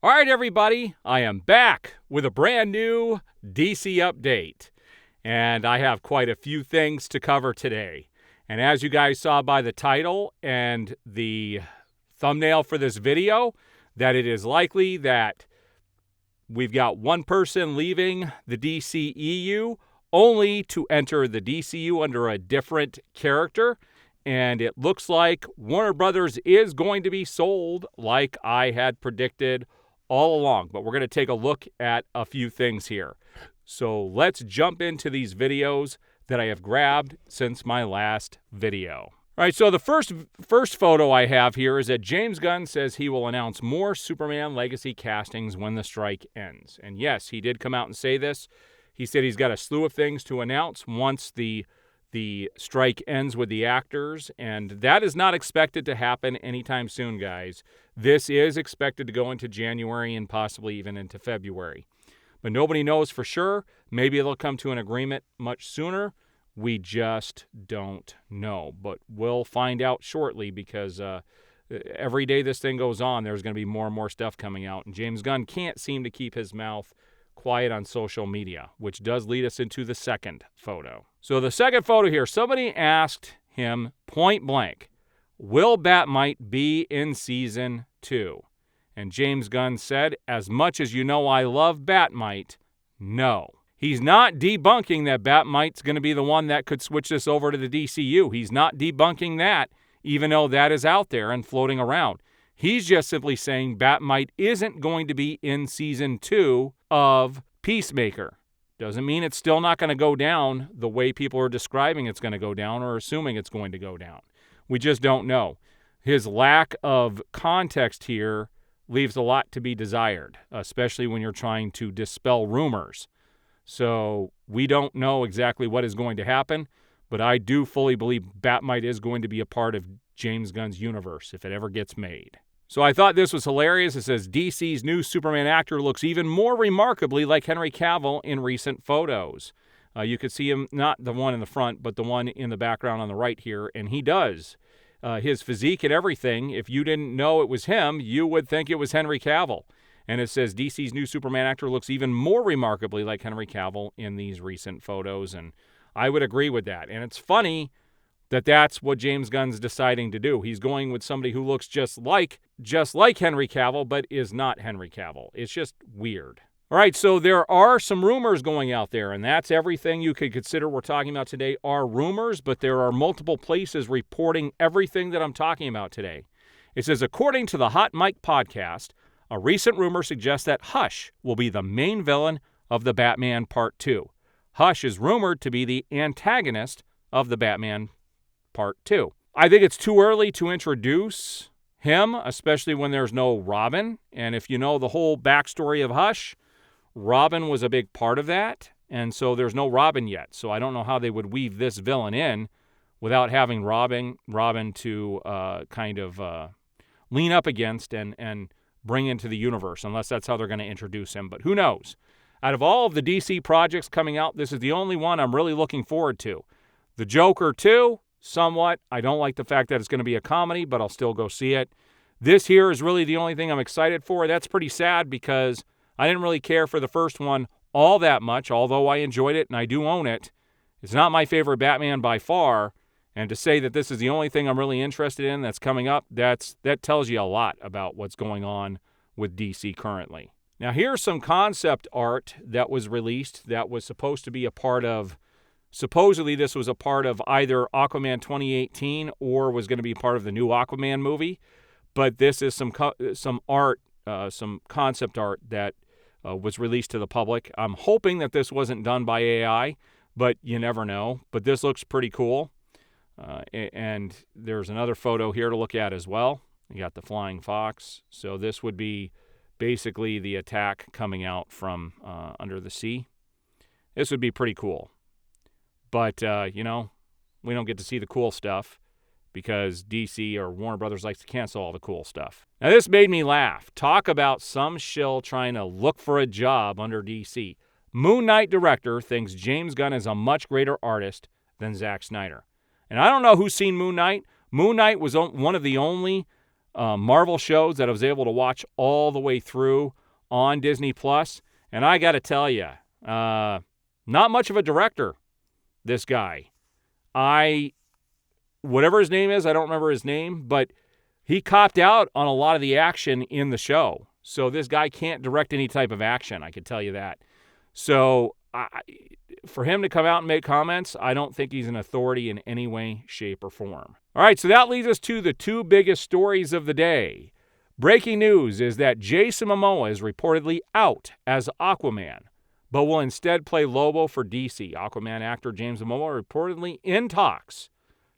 All right, everybody, I am back with a brand new DC update, and I have quite a few things to cover today. And as you guys saw by the title and the thumbnail for this video, that it is likely that we've got one person leaving the DCEU only to enter the DCU under a different character. And it looks like Warner Brothers is going to be sold like I had predicted all along. But we're going to take a look at a few things here. So let's jump into these videos that I have grabbed since my last video. All right, so the first photo I have here is that James Gunn says he will announce more Superman Legacy castings when the strike ends. And yes, he did come out and say this. He said he's got a slew of things to announce once the strike ends with the actors, and that is not expected to happen anytime soon, guys. This is expected to go into January and possibly even into February. But nobody knows for sure. Maybe they'll come to an agreement much sooner. We just don't know. But we'll find out shortly because every day this thing goes on, there's going to be more and more stuff coming out. And James Gunn can't seem to keep his mouth quiet on social media, which does lead us into the second photo. So the second photo here, somebody asked him point blank, will Mite be in season 2? And James Gunn said, as much as you know I love Mite, no. He's not debunking that Mite's going to be the one that could switch this over to the DCU. He's not debunking that, even though that is out there and floating around. He's just simply saying Mite isn't going to be in season 2 of Peacemaker. Doesn't mean it's still not going to go down the way people are describing it's going to go down or assuming it's going to go down. We just don't know. His lack of context here leaves a lot to be desired, especially when you're trying to dispel rumors. So we don't know exactly what is going to happen, but I do fully believe Mite is going to be a part of James Gunn's universe if it ever gets made. So I thought this was hilarious. It says DC's new Superman actor looks even more remarkably like Henry Cavill in recent photos. You could see him, not the one in the front, but the one in the background on the right here, and he does. His physique and everything, if you didn't know it was him, you would think it was Henry Cavill. And it says DC's new Superman actor looks even more remarkably like Henry Cavill in these recent photos, and I would agree with that. And it's funny that that's what James Gunn's deciding to do. He's going with somebody who looks just like Henry Cavill, but is not Henry Cavill. It's just weird. All right, so there are some rumors going out there, and that's everything you could consider we're talking about today are rumors, but there are multiple places reporting everything that I'm talking about today. It says, according to the Hot Mike podcast, a recent rumor suggests that Hush will be the main villain of the Batman Part 2. Hush is rumored to be the antagonist of the Batman Part 2. I think it's too early to introduce him, especially when there's no Robin. And if you know the whole backstory of Hush, Robin was a big part of that. And so there's no Robin yet. So I don't know how they would weave this villain in without having Robin to kind of lean up against and bring into the universe, unless that's how they're going to introduce him. But who knows? Out of all of the DC projects coming out, this is the only one I'm really looking forward to. The Joker 2, somewhat. I don't like the fact that it's going to be a comedy, but I'll still go see it. This here is really the only thing I'm excited for. That's pretty sad because I didn't really care for the first one all that much, although I enjoyed it and I do own it. It's not my favorite Batman by far, and to say that this is the only thing I'm really interested in that's coming up, that tells you a lot about what's going on with DC currently. Now here's some concept art that was released that was supposed to be a part of, supposedly this was a part of either Aquaman 2018 or was going to be part of the new Aquaman movie, but this is some art, some concept art that was released to the public. I'm hoping that this wasn't done by AI, but you never know. But this looks pretty cool. And there's another photo here to look at as well. You got the flying fox. So this would be basically the attack coming out from under the sea. This would be pretty cool. But, we don't get to see the cool stuff because DC or Warner Brothers likes to cancel all the cool stuff. Now, this made me laugh. Talk about some shill trying to look for a job under DC. Moon Knight director thinks James Gunn is a much greater artist than Zack Snyder. And I don't know who's seen Moon Knight. Moon Knight was one of the only Marvel shows that I was able to watch all the way through on Disney Plus. And I got to tell you, not much of a director, this guy. Whatever his name is, I don't remember his name, but he copped out on a lot of the action in the show. So this guy can't direct any type of action, I can tell you that. So for him to come out and make comments, I don't think he's an authority in any way, shape, or form. All right, so that leads us to the two biggest stories of the day. Breaking news is that Jason Mamoa is reportedly out as Aquaman, but will instead play Lobo for DC. Aquaman actor James Mamoa reportedly in talks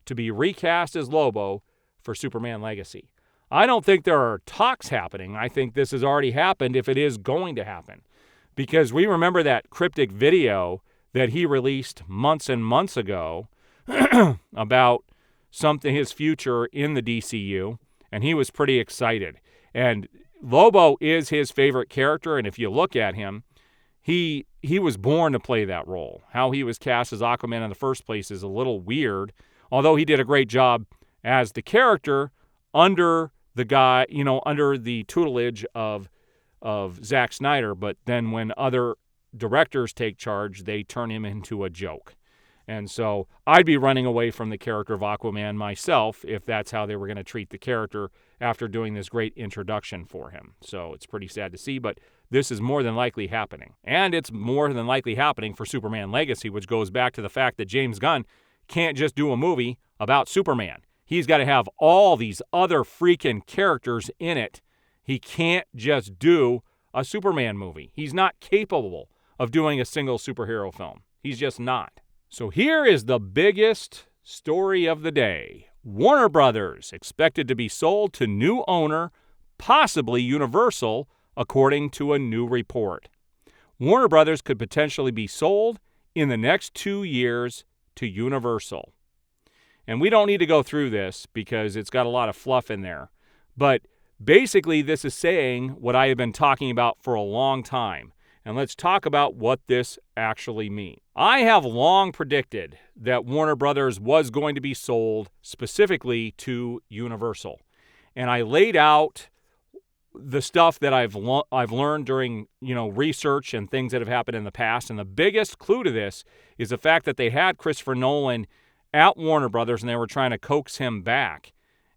to be recast as Lobo for Superman Legacy. I don't think there are talks happening. I think this has already happened if it is going to happen. Because we remember that cryptic video that he released months and months ago about his future in the DCU, and he was pretty excited. And Lobo is his favorite character, and if you look at him, he was born to play that role. How he was cast as Aquaman in the first place is a little weird, although he did a great job as the character under the tutelage of Zack Snyder, but then when other directors take charge, they turn him into a joke. And so I'd be running away from the character of Aquaman myself if that's how they were going to treat the character after doing this great introduction for him. So it's pretty sad to see, but this is more than likely happening. And it's more than likely happening for Superman Legacy, which goes back to the fact that James Gunn can't just do a movie about Superman. He's got to have all these other freaking characters in it. He can't just do a Superman movie. He's not capable of doing a single superhero film. He's just not. So here is the biggest story of the day. Warner Brothers expected to be sold to new owner, possibly Universal, according to a new report. Warner Brothers could potentially be sold in the next 2 years to Universal. And we don't need to go through this because it's got a lot of fluff in there. But basically, this is saying what I have been talking about for a long time. And let's talk about what this actually means. I have long predicted that Warner Brothers was going to be sold specifically to Universal. And I laid out the stuff that I've learned during, research and things that have happened in the past. And the biggest clue to this is the fact that they had Christopher Nolan at Warner Brothers and they were trying to coax him back.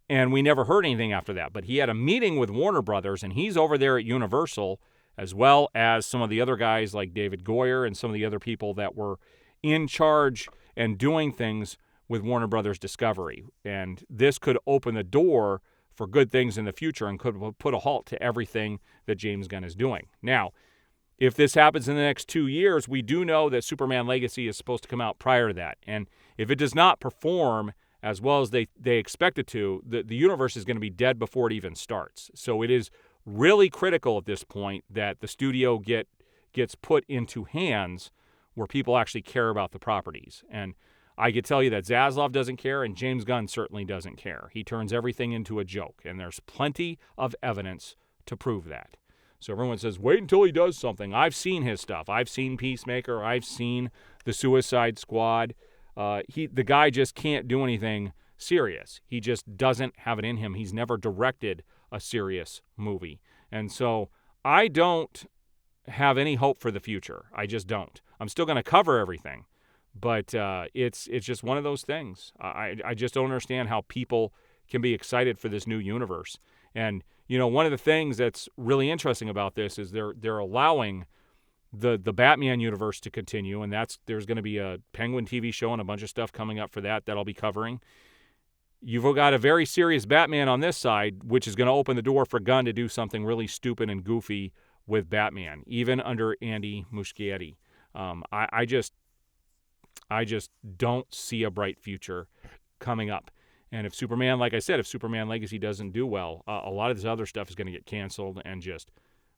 And we never heard anything after that. But he had a meeting with Warner Brothers and he's over there at Universal, as well as some of the other guys like David Goyer and some of the other people that were in charge and doing things with Warner Brothers Discovery. And this could open the door for good things in the future and could put a halt to everything that James Gunn is doing. Now, if this happens in the next 2 years, we do know that Superman Legacy is supposed to come out prior to that. And if it does not perform as well as they expect it to, the universe is going to be dead before it even starts. So it is really critical at this point that the studio gets put into hands where people actually care about the properties. And I could tell you that Zaslav doesn't care and James Gunn certainly doesn't care. He turns everything into a joke, and there's plenty of evidence to prove that. So everyone says, wait until he does something. I've seen his stuff. I've seen Peacemaker. I've seen The Suicide Squad. The guy just can't do anything serious. He just doesn't have it in him. He's never directed a serious movie. And so I don't have any hope for the future. I just don't. I'm still going to cover everything, but it's just one of those things. I just don't understand how people can be excited for this new universe. And one of the things that's really interesting about this is they're allowing the Batman universe to continue, and there's going to be a Penguin TV show and a bunch of stuff coming up for that I'll be covering. You've got a very serious Batman on this side, which is going to open the door for Gunn to do something really stupid and goofy with Batman, even under Andy Muschietti. I just don't see a bright future coming up. And if Superman Legacy doesn't do well, a lot of this other stuff is going to get canceled and just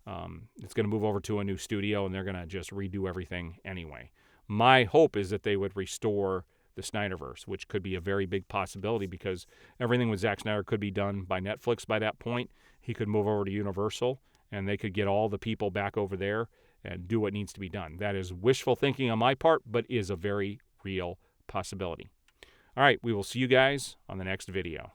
it's going to move over to a new studio and they're going to just redo everything anyway. My hope is that they would restore the Snyderverse, which could be a very big possibility because everything with Zack Snyder could be done by Netflix by that point. He could move over to Universal and they could get all the people back over there and do what needs to be done. That is wishful thinking on my part, but is a very real possibility. All right, we will see you guys on the next video.